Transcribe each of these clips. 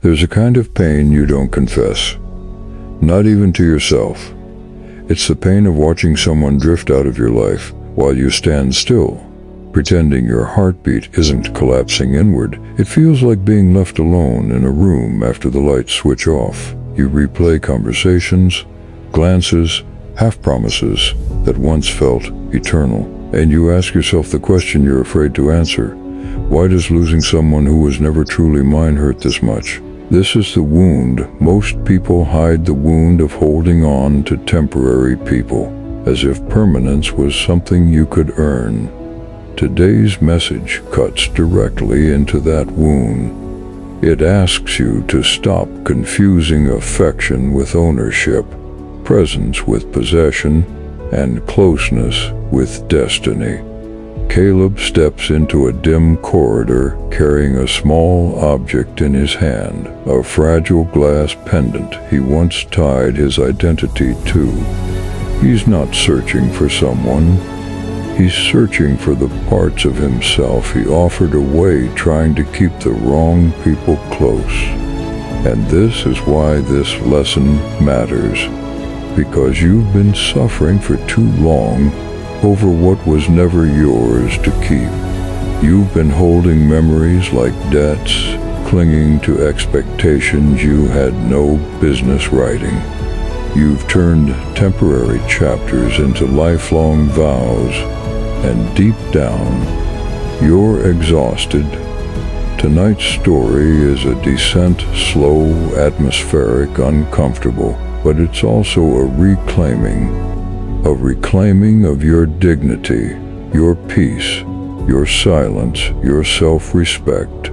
There's a kind of pain you don't confess, not even to yourself. It's the pain of watching someone drift out of your life while you stand still, pretending your heartbeat isn't collapsing inward. It feels like being left alone in a room after the lights switch off. You replay conversations, glances, half-promises that once felt eternal, and you ask yourself the question you're afraid to answer. Why does losing someone who was never truly mine hurt this much? This is the wound. Most people hide the wound of holding on to temporary people, as if permanence was something you could earn. Today's message cuts directly into that wound. It asks you to stop confusing affection with ownership, presence with possession, and closeness with destiny. Caleb steps into a dim corridor carrying a small object in his hand, a fragile glass pendant he once tied his identity to. He's not searching for someone. He's searching for the parts of himself he offered away, trying to keep the wrong people close. And this is why this lesson matters, because you've been suffering for too long over what was never yours to keep. You've been holding memories like debts, clinging to expectations you had no business writing. You've turned temporary chapters into lifelong vows, and deep down, you're exhausted. Tonight's story is a descent, slow, atmospheric, uncomfortable, but it's also a reclaiming of your dignity, your peace, your silence, your self-respect.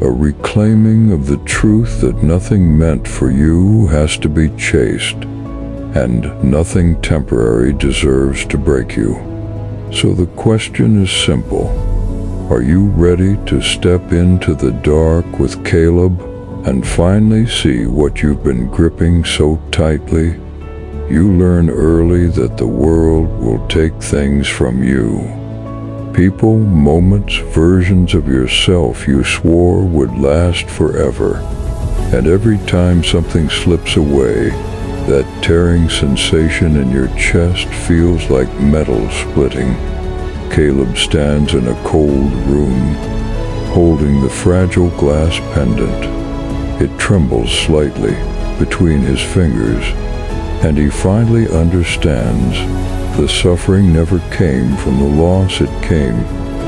A reclaiming of the truth that nothing meant for you has to be chased, and nothing temporary deserves to break you. So the question is simple. Are you ready to step into the dark with Caleb and finally see what you've been gripping so tightly? You learn early that the world will take things from you. People, moments, versions of yourself you swore would last forever. And every time something slips away, that tearing sensation in your chest feels like metal splitting. Caleb stands in a cold room, holding the fragile glass pendant. It trembles slightly between his fingers, and he finally understands the suffering never came from the loss, it came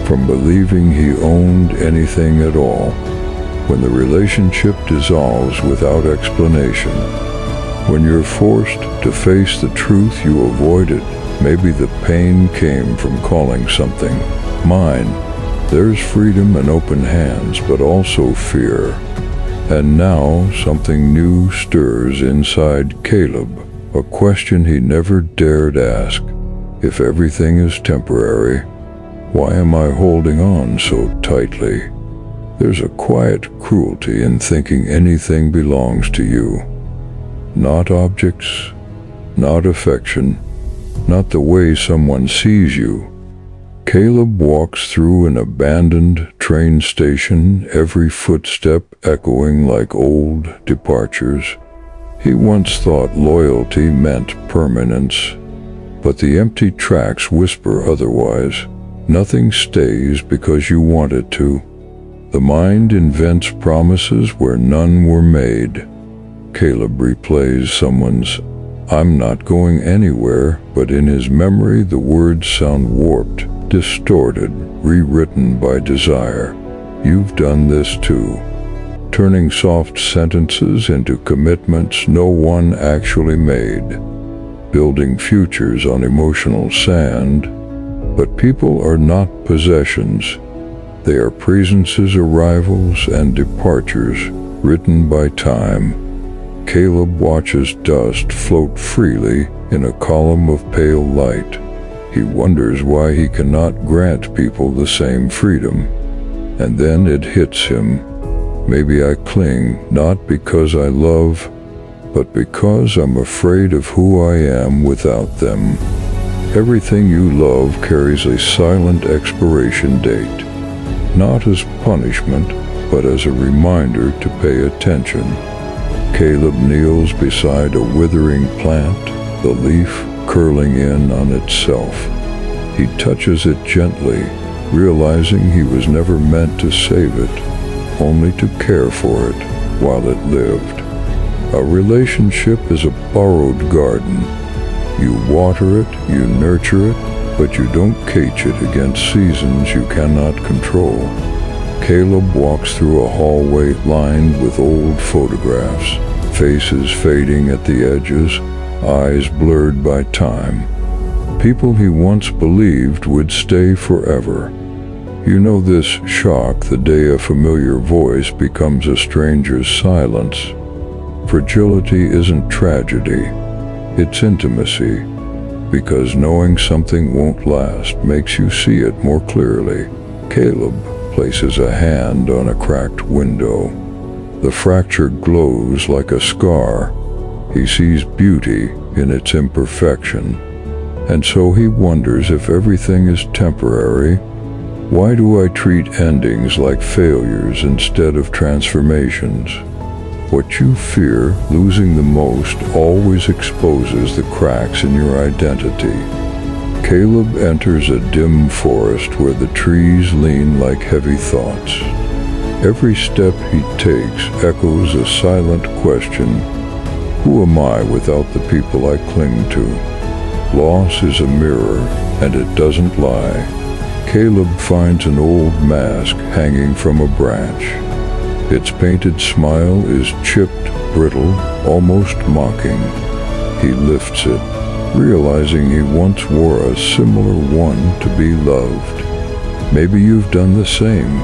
from believing he owned anything at all. When the relationship dissolves without explanation, when you're forced to face the truth you avoided, maybe the pain came from calling something mine. There's freedom and open hands, but also fear. And now something new stirs inside Caleb, a question he never dared ask. If everything is temporary, why am I holding on so tightly? There's a quiet cruelty in thinking anything belongs to you. Not objects, not affection, not the way someone sees you. Caleb walks through an abandoned train station, every footstep echoing like old departures. He once thought loyalty meant permanence, but the empty tracks whisper otherwise. Nothing stays because you want it to. The mind invents promises where none were made. Caleb replays someone's "I'm not going anywhere," but in his memory the words sound warped, distorted, rewritten by desire. You've done this too, turning soft sentences into commitments no one actually made, building futures on emotional sand. But people are not possessions. They are presences, arrivals, and departures, written by time. Caleb watches dust float freely in a column of pale light. He wonders why he cannot grant people the same freedom. And then it hits him. Maybe I cling not because I love, but because I'm afraid of who I am without them. Everything you love carries a silent expiration date, not as punishment, but as a reminder to pay attention. Caleb kneels beside a withering plant, the leaf curling in on itself. He touches it gently, realizing he was never meant to save it, only to care for it while it lived. A relationship is a borrowed garden. You water it, you nurture it, but you don't cage it against seasons you cannot control. Caleb walks through a hallway lined with old photographs, faces fading at the edges, eyes blurred by time. People he once believed would stay forever. You know this shock the day a familiar voice becomes a stranger's silence. Fragility isn't tragedy, it's intimacy, because knowing something won't last makes you see it more clearly. Caleb places a hand on a cracked window. The fracture glows like a scar. He sees beauty in its imperfection, and so he wonders if everything is temporary. Why do I treat endings like failures instead of transformations? What you fear losing the most always exposes the cracks in your identity. Caleb enters a dim forest where the trees lean like heavy thoughts. Every step he takes echoes a silent question: who am I without the people I cling to? Loss is a mirror, and it doesn't lie. Caleb finds an old mask hanging from a branch. Its painted smile is chipped, brittle, almost mocking. He lifts it, realizing he once wore a similar one to be loved. Maybe you've done the same,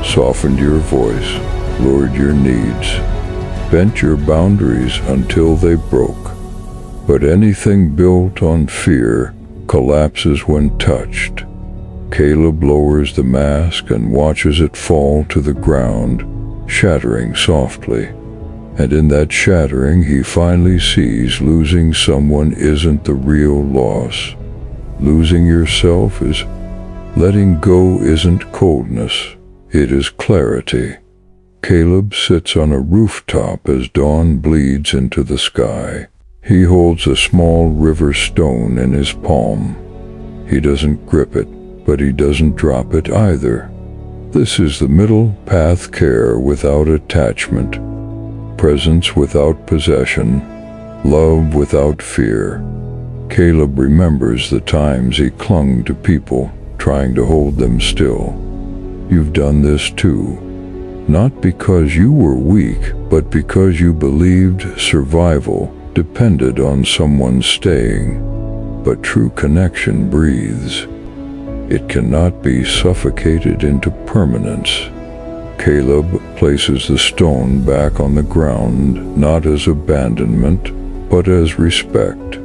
softened your voice, lowered your needs, bent your boundaries until they broke. But anything built on fear collapses when touched. Caleb lowers the mask and watches it fall to the ground, shattering softly. And in that shattering, he finally sees losing someone isn't the real loss. Losing yourself is letting go, isn't coldness, it is clarity. Caleb sits on a rooftop as dawn bleeds into the sky. He holds a small river stone in his palm. He doesn't grip it, but he doesn't drop it either. This is the middle path: care without attachment, presence without possession, love without fear. Caleb remembers the times he clung to people, trying to hold them still. You've done this too. Not because you were weak, but because you believed survival depended on someone staying. But true connection breathes. It cannot be suffocated into permanence. Caleb places the stone back on the ground, not as abandonment, but as respect.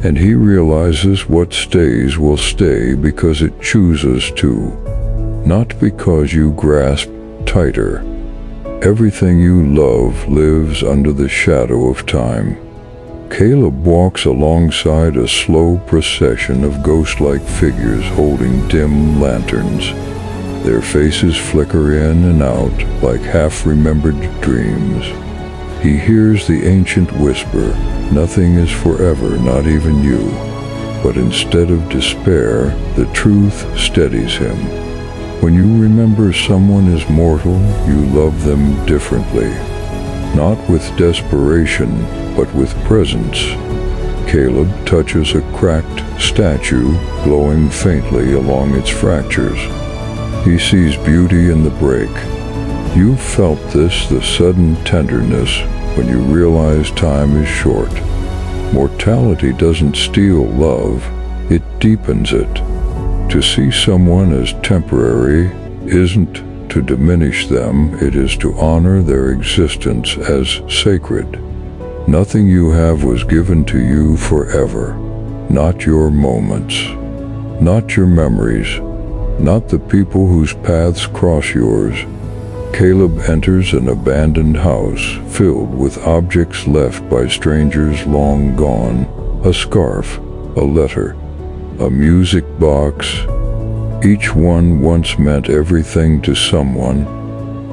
And he realizes what stays will stay because it chooses to, not because you grasp tighter. Everything you love lives under the shadow of time. Caleb walks alongside a slow procession of ghost-like figures holding dim lanterns. Their faces flicker in and out like half-remembered dreams. He hears the ancient whisper, "Nothing is forever, not even you." But instead of despair, the truth steadies him. When you remember someone is mortal, you love them differently. Not with desperation, but with presence. Caleb touches a cracked statue glowing faintly along its fractures. He sees beauty in the break. You've felt this, the sudden tenderness, when you realize time is short. Mortality doesn't steal love, it deepens it. To see someone as temporary isn't to diminish them, it is to honor their existence as sacred. Nothing you have was given to you forever. Not your moments, not your memories, not the people whose paths cross yours. Caleb enters an abandoned house filled with objects left by strangers long gone. A scarf, a letter, a music box. Each one once meant everything to someone.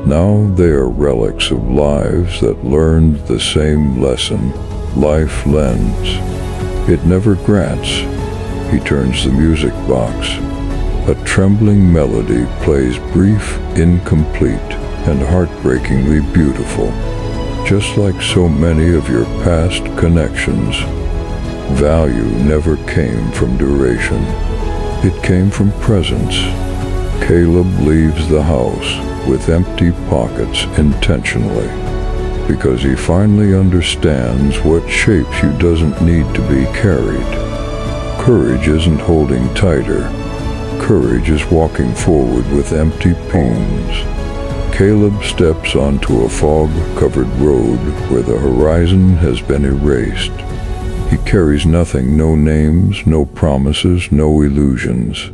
Now they are relics of lives that learned the same lesson life lends. It never grants. He turns the music box. A trembling melody plays brief, incomplete, and heartbreakingly beautiful. Just like so many of your past connections, value never came from duration. It came from presence. Caleb leaves the house with empty pockets intentionally, because he finally understands what shapes you doesn't need to be carried. Courage isn't holding tighter. Courage is walking forward with empty palms. Caleb steps onto a fog-covered road where the horizon has been erased. He carries nothing, no names, no promises, no illusions.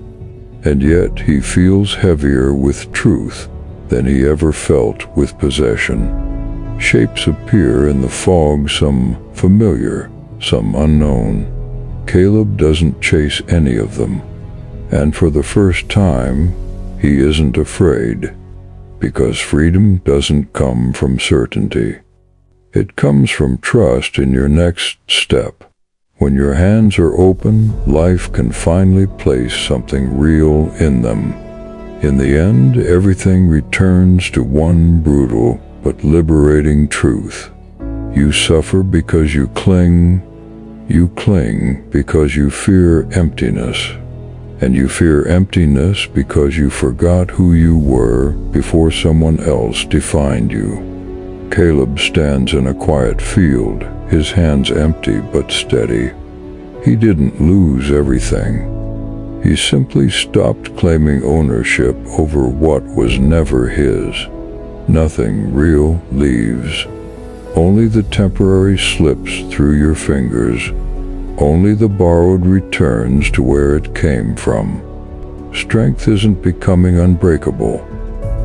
And yet he feels heavier with truth than he ever felt with possession. Shapes appear in the fog, some familiar, some unknown. Caleb doesn't chase any of them. And for the first time, he isn't afraid, because freedom doesn't come from certainty. It comes from trust in your next step. When your hands are open, life can finally place something real in them. In the end, everything returns to one brutal but liberating truth. You suffer because you cling. You cling because you fear emptiness. And you fear emptiness because you forgot who you were before someone else defined you. Caleb stands in a quiet field, his hands empty but steady. He didn't lose everything. He simply stopped claiming ownership over what was never his. Nothing real leaves. Only the temporary slips through your fingers. Only the borrowed returns to where it came from. Strength isn't becoming unbreakable.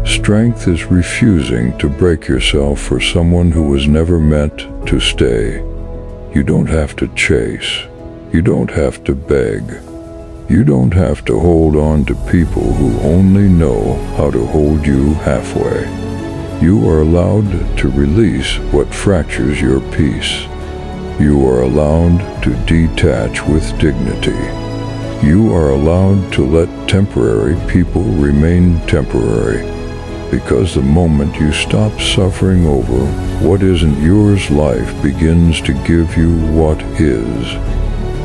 Strength is refusing to break yourself for someone who was never meant to stay. You don't have to chase. You don't have to beg. You don't have to hold on to people who only know how to hold you halfway. You are allowed to release what fractures your peace. You are allowed to detach with dignity. You are allowed to let temporary people remain temporary, because the moment you stop suffering over what isn't yours, life begins to give you what is.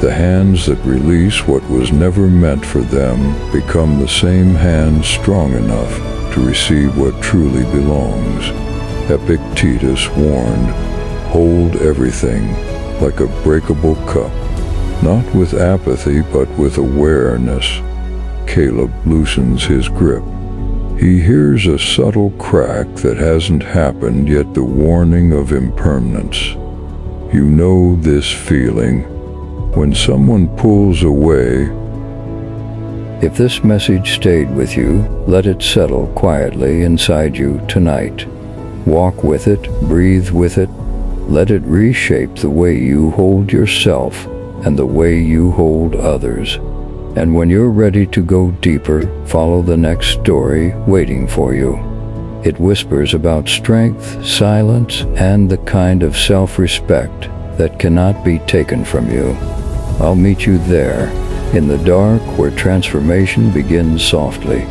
The hands that release what was never meant for them become the same hands strong enough to receive what truly belongs. Epictetus warned, "Hold everything like a breakable cup, not with apathy but with awareness." Caleb loosens his grip. He hears a subtle crack that hasn't happened yet, the warning of impermanence. You know this feeling when someone pulls away. If this message stayed with you, let it settle quietly inside you tonight. Walk with it, breathe with it. Let it reshape the way you hold yourself and the way you hold others. And when you're ready to go deeper, follow the next story waiting for you. It whispers about strength, silence, and the kind of self-respect that cannot be taken from you. I'll meet you there, in the dark where transformation begins softly.